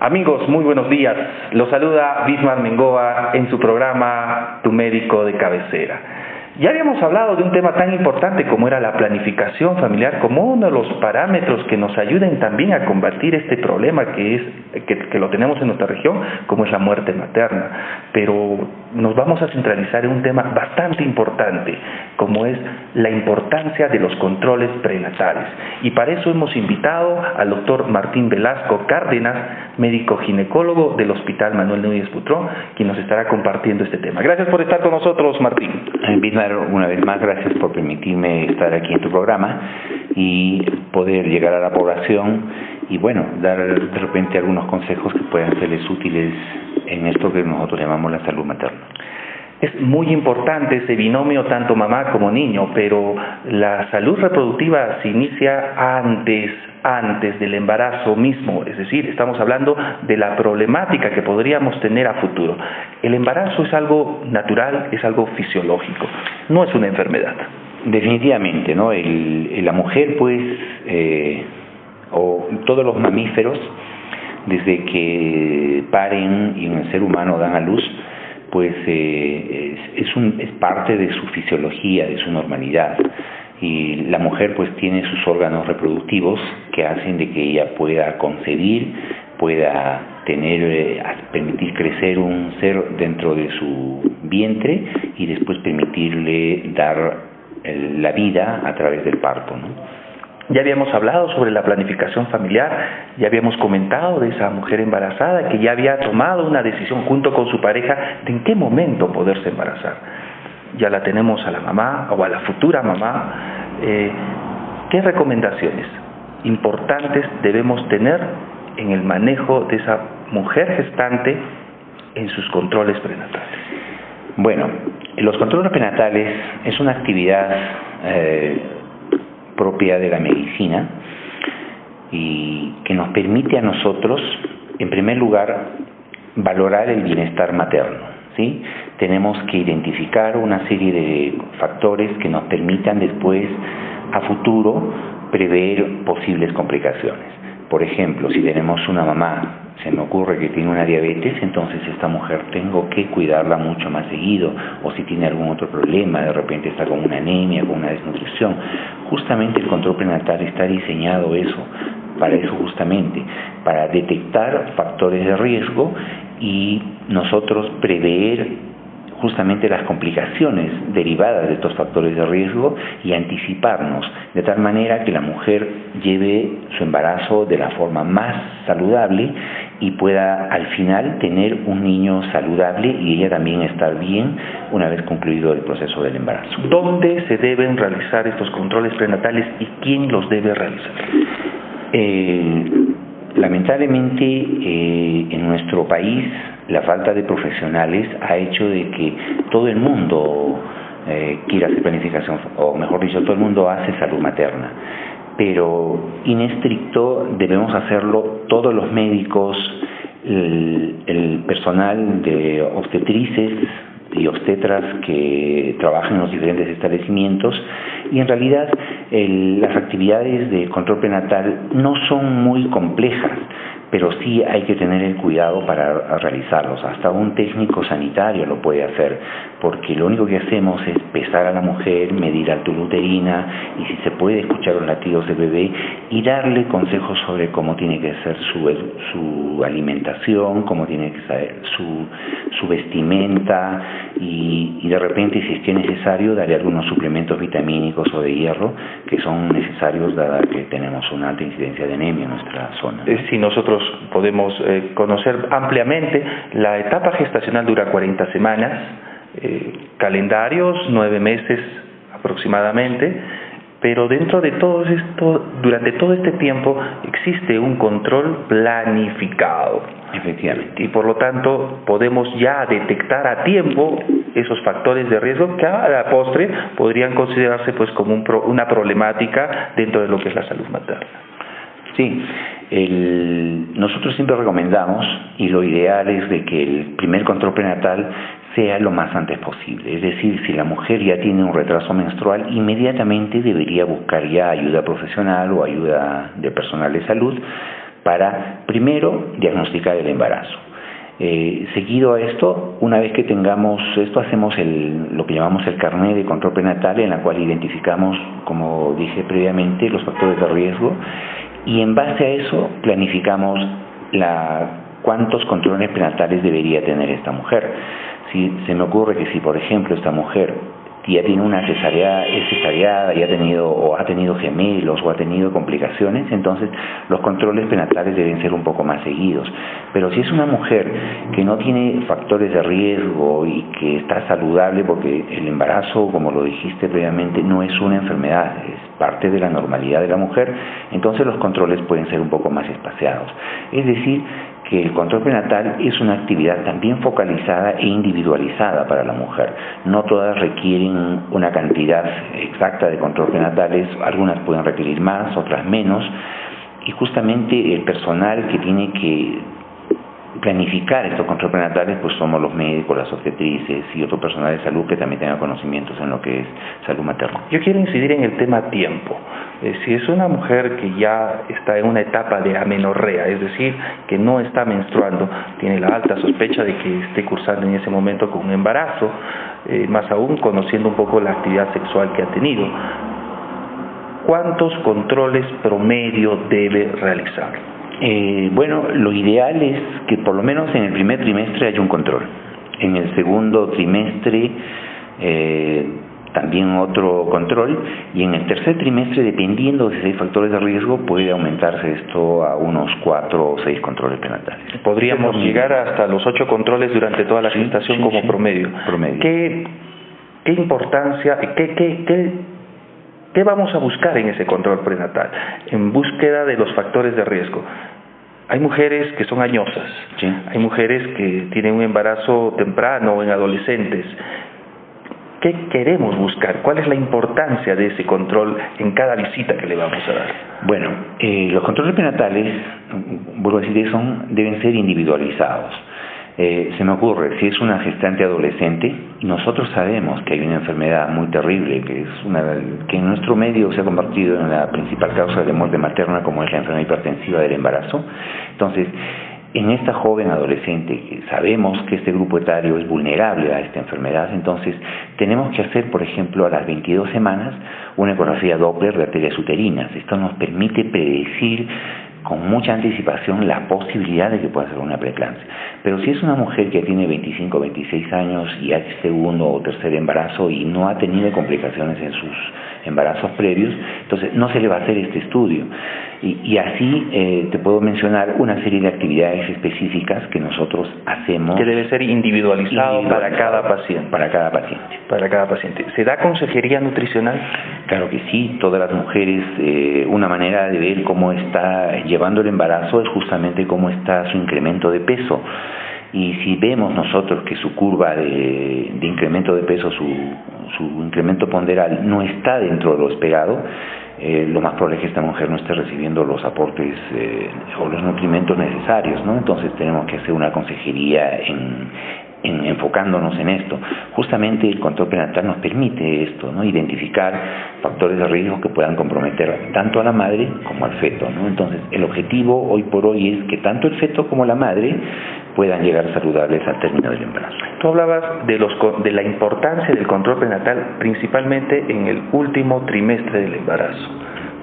Amigos, muy buenos días. Los saluda Bismar Mengoa en su programa Tu Médico de Cabecera. Ya habíamos hablado de un tema tan importante como era la planificación familiar, como uno de los parámetros que nos ayuden también a combatir este problema que lo tenemos en nuestra región, como es la muerte materna. Pero nos vamos a centralizar en un tema bastante importante, como es la importancia de los controles prenatales. Y para eso hemos invitado al doctor Martín Velasco Cárdenas, médico ginecólogo del Hospital Manuel Núñez Butrón, quien nos estará compartiendo este tema. Gracias por estar con nosotros, Martín. Bismar, una vez más, gracias por permitirme estar aquí en tu programa y poder llegar a la población y, bueno, dar de repente algunos consejos que puedan serles útiles en esto que nosotros llamamos la salud materna. Es muy importante ese binomio tanto mamá como niño, pero la salud reproductiva se inicia antes del embarazo mismo, es decir, estamos hablando de la problemática que podríamos tener a futuro. El embarazo es algo natural, es algo fisiológico, no es una enfermedad. Definitivamente, ¿no? La mujer, pues, o todos los mamíferos, desde que paren y en el ser humano dan a luz, pues es parte de su fisiología, de su normalidad. Y la mujer pues tiene sus órganos reproductivos que hacen de que ella pueda concebir, pueda permitir crecer un ser dentro de su vientre y después permitirle dar la vida a través del parto, ¿no? Ya habíamos hablado sobre la planificación familiar, ya habíamos comentado de esa mujer embarazada que ya había tomado una decisión junto con su pareja de en qué momento poderse embarazar. Ya la tenemos a la mamá o a la futura mamá. ¿Qué recomendaciones importantes debemos tener en el manejo de esa mujer gestante en sus controles prenatales? Bueno, los controles prenatales es una actividad propia de la medicina y que nos permite a nosotros, en primer lugar, valorar el bienestar materno, ¿sí? Tenemos que identificar una serie de factores que nos permitan después, a futuro, prever posibles complicaciones. Por ejemplo, si tenemos una mamá, se me ocurre que tiene una diabetes, entonces esta mujer tengo que cuidarla mucho más seguido, o si tiene algún otro problema, de repente está con una anemia, con una desnutrición. Justamente el control prenatal está diseñado para eso justamente, para detectar factores de riesgo y nosotros prever justamente las complicaciones derivadas de estos factores de riesgo y anticiparnos, de tal manera que la mujer lleve su embarazo de la forma más saludable y pueda al final tener un niño saludable y ella también estar bien una vez concluido el proceso del embarazo. ¿Dónde se deben realizar estos controles prenatales y quién los debe realizar? Lamentablemente en nuestro país la falta de profesionales ha hecho de que todo el mundo quiera hacer planificación, o mejor dicho, todo el mundo hace salud materna, pero in estricto debemos hacerlo todos los médicos, el personal de obstetrices y obstetras que trabajan en los diferentes establecimientos, y en realidad las actividades de control prenatal no son muy complejas, pero sí hay que tener el cuidado para realizarlos. Hasta un técnico sanitario lo puede hacer, porque lo único que hacemos es pesar a la mujer, medir altura uterina y si se puede escuchar los latidos del bebé y darle consejos sobre cómo tiene que ser su alimentación, cómo tiene que ser su vestimenta y de repente, si es que es necesario, darle algunos suplementos vitamínicos o de hierro que son necesarios dada que tenemos una alta incidencia de anemia en nuestra zona. Si nosotros podemos conocer ampliamente, la etapa gestacional dura 40 semanas, calendarios 9 meses aproximadamente, pero dentro de todo esto, durante todo este tiempo existe un control planificado. Efectivamente. Y por lo tanto podemos ya detectar a tiempo esos factores de riesgo que a la postre podrían considerarse pues como una problemática dentro de lo que es la salud materna. Sí, nosotros siempre recomendamos, y lo ideal es de que el primer control prenatal sea lo más antes posible. Es decir, si la mujer ya tiene un retraso menstrual, inmediatamente debería buscar ya ayuda profesional o ayuda de personal de salud para primero diagnosticar el embarazo. Seguido a esto, una vez que tengamos esto, hacemos lo que llamamos el carnet de control prenatal, en la cual identificamos, como dije previamente, los factores de riesgo, y en base a eso planificamos cuántos controles prenatales debería tener esta mujer. Si se me ocurre que si, por ejemplo, esta mujer ya tiene una es cesareada, ha tenido gemelos o ha tenido complicaciones, entonces los controles prenatales deben ser un poco más seguidos. Pero si es una mujer que no tiene factores de riesgo y que está saludable, porque el embarazo, como lo dijiste previamente, no es una enfermedad, es parte de la normalidad de la mujer, entonces los controles pueden ser un poco más espaciados. Es decir, que el control prenatal es una actividad también focalizada e individualizada para la mujer. No todas requieren una cantidad exacta de control prenatales, algunas pueden requerir más, otras menos, y justamente el personal que tiene que planificar estos controles prenatales pues somos los médicos, las obstetrices y otro personal de salud que también tenga conocimientos en lo que es salud materna. Yo quiero incidir en el tema tiempo. Si es una mujer que ya está en una etapa de amenorrea, es decir, que no está menstruando, tiene la alta sospecha de que esté cursando en ese momento con un embarazo, más aún conociendo un poco la actividad sexual que ha tenido, ¿cuántos controles promedio debe realizar? Bueno, lo ideal es que por lo menos en el primer trimestre haya un control. En el segundo trimestre también otro control, y en el tercer trimestre, dependiendo de si hay factores de riesgo, puede aumentarse esto a unos 4 o 6 controles prenatales. Podríamos llegar hasta los 8 controles durante toda la gestación como promedio. ¿Qué importancia, qué vamos a buscar en ese control prenatal? En búsqueda de los factores de riesgo. Hay mujeres que son añosas, hay mujeres que tienen un embarazo temprano o en adolescentes. ¿Qué queremos buscar? ¿Cuál es la importancia de ese control en cada visita que le vamos a dar? Bueno, los controles prenatales, vuelvo a decir, deben ser individualizados. Se me ocurre, si es una gestante adolescente, nosotros sabemos que hay una enfermedad muy terrible, que en nuestro medio se ha convertido en la principal causa de muerte materna, como es la enfermedad hipertensiva del embarazo. Entonces, en esta joven adolescente, sabemos que este grupo etario es vulnerable a esta enfermedad, entonces tenemos que hacer, por ejemplo, a las 22 semanas una ecografía Doppler de arterias uterinas. Esto nos permite predecir con mucha anticipación la posibilidad de que pueda ser una preeclampsia. Pero si es una mujer que tiene 25 o 26 años y hay segundo o tercer embarazo y no ha tenido complicaciones en sus embarazos previos, entonces no se le va a hacer este estudio. Y así te puedo mencionar una serie de actividades específicas que nosotros hacemos. Que debe ser individualizado para cada paciente. Para cada paciente. Para cada paciente. ¿Se da consejería nutricional? Claro que sí. Todas las mujeres, una manera de ver cómo está llevando el embarazo es justamente cómo está su incremento de peso. Y si vemos nosotros que su curva de incremento de peso, su incremento ponderal no está dentro de lo esperado, lo más probable es que esta mujer no esté recibiendo los aportes o los nutrimentos necesarios, ¿no? Entonces tenemos que hacer una consejería enfocándonos en esto. Justamente el control prenatal nos permite esto, ¿no? Identificar factores de riesgo que puedan comprometer tanto a la madre como al feto, ¿no? Entonces el objetivo hoy por hoy es que tanto el feto como la madre puedan llegar saludables al término del embarazo. Tú hablabas de la importancia del control prenatal principalmente en el último trimestre del embarazo.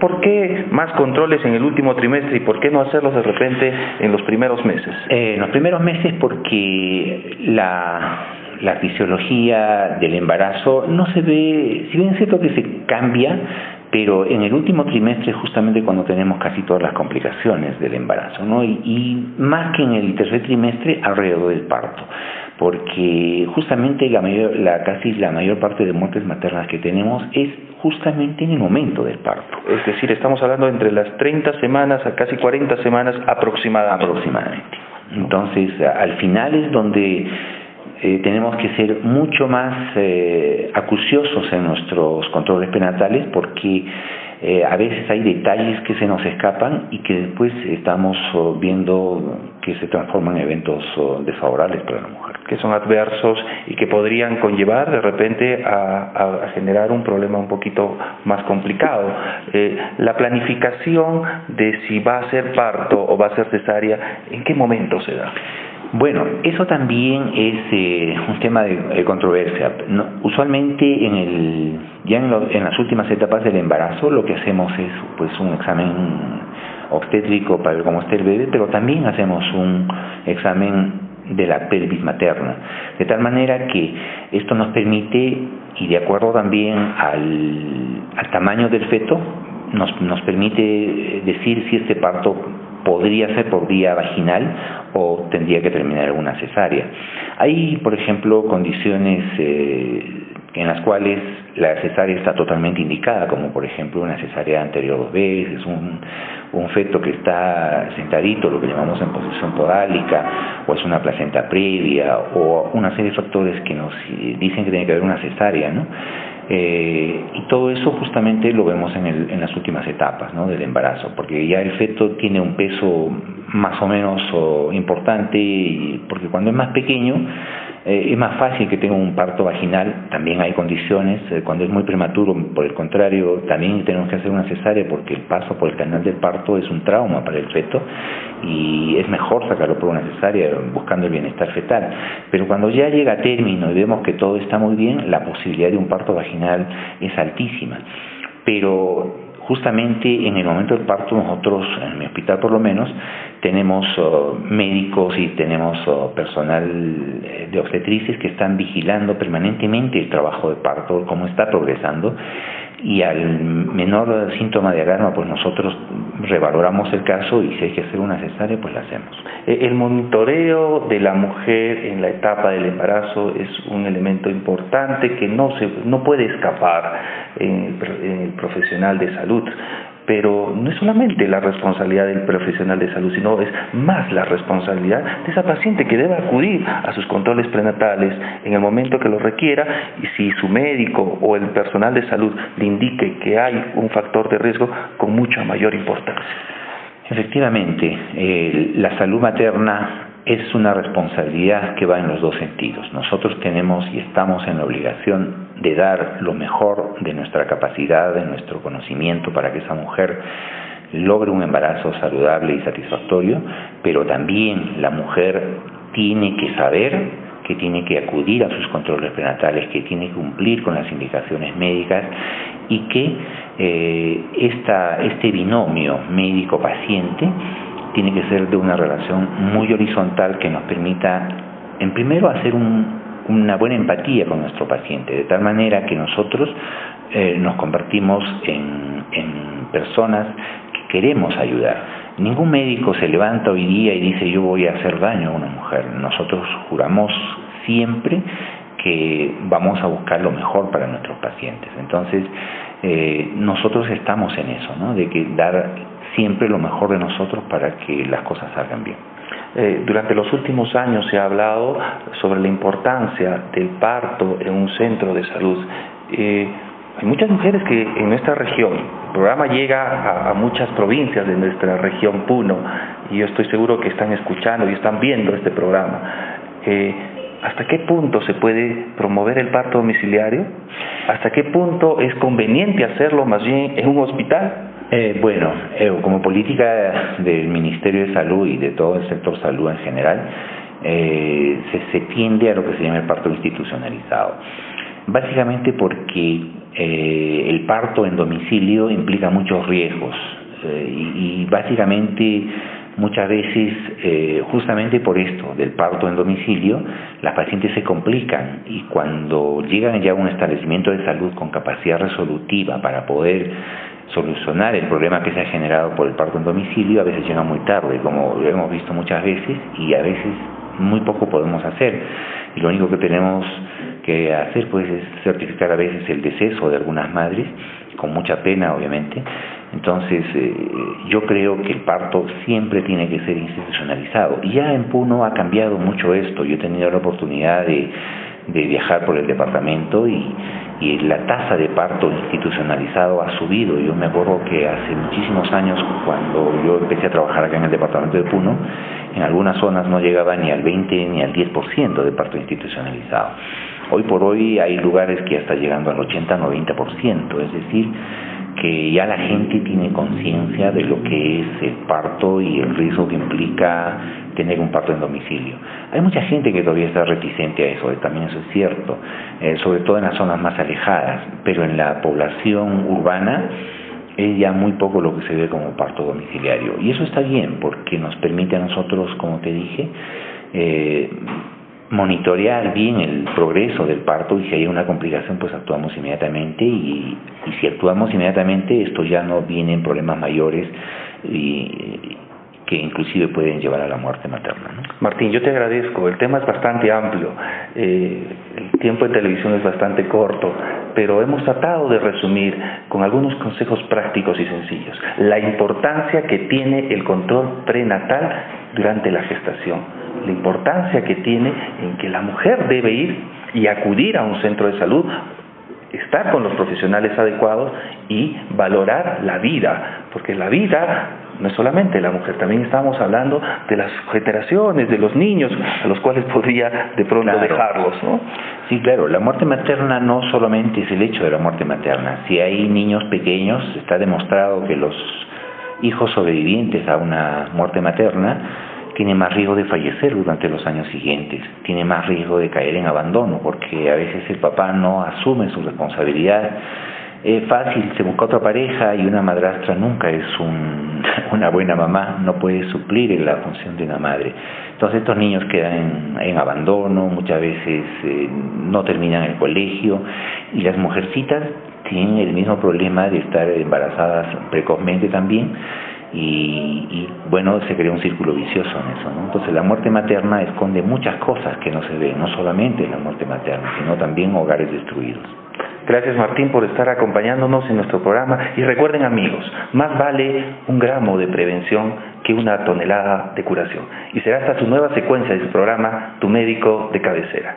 ¿Por qué más controles en el último trimestre y por qué no hacerlos de repente en los primeros meses? En los primeros meses porque la fisiología del embarazo no se ve, si bien es cierto que se cambia, pero en el último trimestre es justamente cuando tenemos casi todas las complicaciones del embarazo, ¿no? Y más que en el tercer trimestre, alrededor del parto, porque justamente casi la mayor parte de muertes maternas que tenemos es justamente en el momento del parto. Es decir, estamos hablando entre las 30 semanas a casi 40 semanas aproximadamente. Entonces, al final es donde tenemos que ser mucho más acuciosos en nuestros controles prenatales, porque a veces hay detalles que se nos escapan y que después estamos viendo que se transforman en eventos desfavorables para la mujer. Que son adversos y que podrían conllevar de repente a generar un problema un poquito más complicado. La planificación de si va a ser parto o va a ser cesárea, ¿en qué momento se da? Bueno, eso también es un tema de controversia. No, usualmente en las últimas etapas del embarazo lo que hacemos es pues un examen obstétrico para ver cómo está el bebé, pero también hacemos un examen de la pelvis materna, de tal manera que esto nos permite, y de acuerdo también al tamaño del feto, nos permite decir si este parto podría ser por vía vaginal o tendría que terminar en una cesárea. Hay, por ejemplo, condiciones en las cuales la cesárea está totalmente indicada, como por ejemplo una cesárea anterior 2 veces, un feto que está sentadito, lo que llamamos en posición podálica, o es una placenta previa, o una serie de factores que nos dicen que tiene que haber una cesárea, ¿no? Y todo eso justamente lo vemos en las últimas etapas, ¿no?, del embarazo, porque ya el feto tiene un peso más o menos importante, porque cuando es más pequeño es más fácil que tenga un parto vaginal. También hay condiciones, cuando es muy prematuro, por el contrario, también tenemos que hacer una cesárea porque el paso por el canal del parto es un trauma para el feto y es mejor sacarlo por una cesárea buscando el bienestar fetal. Pero cuando ya llega a término y vemos que todo está muy bien, la posibilidad de un parto vaginal es altísima. Pero justamente en el momento del parto nosotros, en mi hospital por lo menos, tenemos médicos y tenemos personal de obstetrices que están vigilando permanentemente el trabajo de parto, cómo está progresando, y al menor síntoma de alarma pues nosotros revaloramos el caso y si hay que hacer una cesárea pues la hacemos. El monitoreo de la mujer en la etapa del embarazo es un elemento importante que no puede escapar en el profesional de salud. Pero no es solamente la responsabilidad del profesional de salud, sino es más la responsabilidad de esa paciente que debe acudir a sus controles prenatales en el momento que lo requiera, y si su médico o el personal de salud le indique que hay un factor de riesgo, con mucha mayor importancia. Efectivamente, la salud materna es una responsabilidad que va en los dos sentidos. Nosotros tenemos y estamos en la obligación de dar lo mejor de nuestra capacidad, de nuestro conocimiento, para que esa mujer logre un embarazo saludable y satisfactorio, pero también la mujer tiene que saber que tiene que acudir a sus controles prenatales, que tiene que cumplir con las indicaciones médicas y que este binomio médico-paciente tiene que ser de una relación muy horizontal que nos permita, en primero, hacer una buena empatía con nuestro paciente, de tal manera que nosotros nos convertimos en personas que queremos ayudar. Ningún médico se levanta hoy día y dice yo voy a hacer daño a una mujer. Nosotros juramos siempre que vamos a buscar lo mejor para nuestros pacientes. Entonces, nosotros estamos en eso, ¿no?, de que dar siempre lo mejor de nosotros para que las cosas salgan bien. Durante los últimos años se ha hablado sobre la importancia del parto en un centro de salud. Hay muchas mujeres que en nuestra región, el programa llega a muchas provincias de nuestra región Puno, y yo estoy seguro que están escuchando y están viendo este programa. ¿Hasta qué punto se puede promover el parto domiciliario? ¿Hasta qué punto es conveniente hacerlo más bien en un hospital? Bueno, como política del Ministerio de Salud y de todo el sector salud en general, se tiende a lo que se llama el parto institucionalizado. Básicamente porque el parto en domicilio implica muchos riesgos y básicamente muchas veces, justamente por esto del parto en domicilio, las pacientes se complican y cuando llegan ya a un establecimiento de salud con capacidad resolutiva para poder solucionar el problema que se ha generado por el parto en domicilio, a veces llega muy tarde, como lo hemos visto muchas veces, y a veces muy poco podemos hacer. Y lo único que tenemos que hacer pues es certificar a veces el deceso de algunas madres, con mucha pena obviamente. Entonces yo creo que el parto siempre tiene que ser institucionalizado. Y ya en Puno ha cambiado mucho esto. Yo he tenido la oportunidad de de viajar por el departamento y la tasa de parto institucionalizado ha subido. Yo me acuerdo que hace muchísimos años, cuando yo empecé a trabajar acá en el departamento de Puno, en algunas zonas no llegaba ni al 20 ni al 10% de parto institucionalizado. Hoy por hoy hay lugares que ya está llegando al 80-90%, es decir, que ya la gente tiene conciencia de lo que es el parto y el riesgo que implica tener un parto en domicilio. Hay mucha gente que todavía está reticente a eso, también eso es cierto, sobre todo en las zonas más alejadas, pero en la población urbana es ya muy poco lo que se ve como parto domiciliario. Y eso está bien, porque nos permite a nosotros, como te dije, monitorear bien el progreso del parto, y si hay una complicación pues actuamos inmediatamente, y si actuamos inmediatamente esto ya no viene en problemas mayores que inclusive pueden llevar a la muerte materna, ¿no? Martín, yo te agradezco, el tema es bastante amplio, el tiempo en televisión es bastante corto, pero hemos tratado de resumir con algunos consejos prácticos y sencillos la importancia que tiene el control prenatal durante la gestación, la importancia que tiene en que la mujer debe ir y acudir a un centro de salud, estar con los profesionales adecuados y valorar la vida, porque la vida no es solamente la mujer, también estamos hablando de las generaciones, de los niños a los cuales podría de pronto dejarlos, ¿no? Sí, claro, la muerte materna no solamente es el hecho de la muerte materna. Si hay niños pequeños, está demostrado que los hijos sobrevivientes a una muerte materna tienen más riesgo de fallecer durante los años siguientes, tienen más riesgo de caer en abandono, porque a veces el papá no asume su responsabilidad. Es fácil, se busca otra pareja, y una madrastra nunca es una buena mamá, no puede suplir la función de una madre. Entonces estos niños quedan en abandono, muchas veces no terminan el colegio, y las mujercitas tienen el mismo problema de estar embarazadas precozmente también, y bueno, se crea un círculo vicioso en eso, ¿no? Entonces la muerte materna esconde muchas cosas que no se ven, no solamente la muerte materna, sino también hogares destruidos. Gracias, Martín, por estar acompañándonos en nuestro programa, y recuerden, amigos, más vale 1 gramo de prevención que 1 tonelada de curación. Y será hasta su nueva secuencia de su programa Tu Médico de Cabecera.